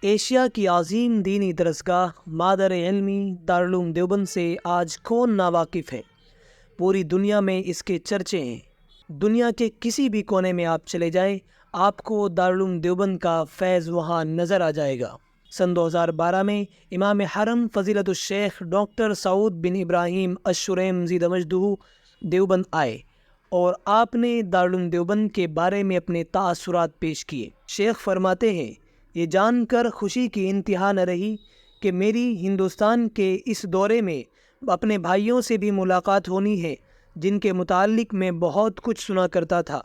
Asia کی عظیم دینی درسگاہ مادر علمی دارالعلوم دیوبند سے آج کون ناواقف ہے؟ پوری دنیا میں اس کے چرچے ہیں۔ دنیا کے کسی بھی کونے میں آپ چلے جائیں، آپ کو دارالعلوم دیوبند کا فیض وہاں نظر آ جائے گا۔ سن 2012 میں امام حرم فضیلت الشیخ ڈاکٹر سعود بن ابراہیم الشریم زیدہ مجدہ دیوبند آئے اور آپ نے دارالعلوم دیوبند کے بارے میں اپنے تاثرات پیش کیے۔ شیخ فرماتے ہیں، یہ جان کر خوشی کی انتہا نہ رہی کہ میری ہندوستان کے اس دورے میں اپنے بھائیوں سے بھی ملاقات ہونی ہے جن کے متعلق میں بہت کچھ سنا کرتا تھا۔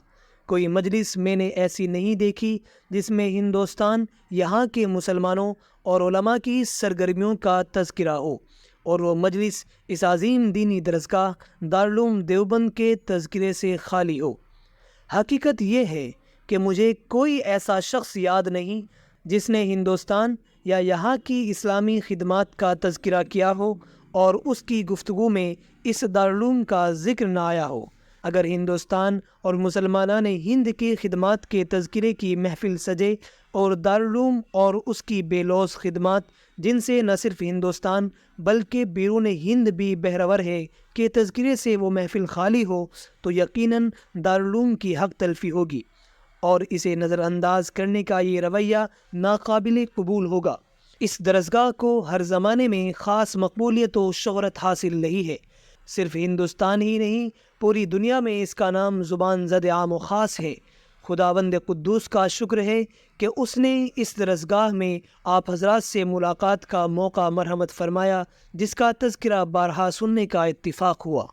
کوئی مجلس میں نے ایسی نہیں دیکھی جس میں ہندوستان، یہاں کے مسلمانوں اور علماء کی سرگرمیوں کا تذکرہ ہو، اور وہ مجلس اس عظیم دینی درسگاہ دارالعلوم دیوبند کے تذکرے سے خالی ہو۔ حقیقت یہ ہے کہ مجھے کوئی ایسا شخص یاد نہیں جس نے ہندوستان یا یہاں کی اسلامی خدمات کا تذکرہ کیا ہو اور اس کی گفتگو میں اس دارالعلوم کا ذکر نہ آیا ہو۔ اگر ہندوستان اور مسلمانان ہند کی خدمات کے تذکرے کی محفل سجے اور دارالعلوم اور اس کی بے لوث خدمات جن سے نہ صرف ہندوستان بلکہ بیرون ہند بھی بہرور ہے کے تذکرے سے وہ محفل خالی ہو، تو یقیناً دارالعلوم کی حق تلفی ہوگی اور اسے نظر انداز کرنے کا یہ رویہ ناقابل قبول ہوگا۔ اس درسگاہ کو ہر زمانے میں خاص مقبولیت و شہرت حاصل رہی ہے۔ صرف ہندوستان ہی نہیں، پوری دنیا میں اس کا نام زبان زد عام و خاص ہے۔ خداوند قدوس کا شکر ہے کہ اس نے اس درسگاہ میں آپ حضرات سے ملاقات کا موقع مرحمت فرمایا، جس کا تذکرہ بارہا سننے کا اتفاق ہوا۔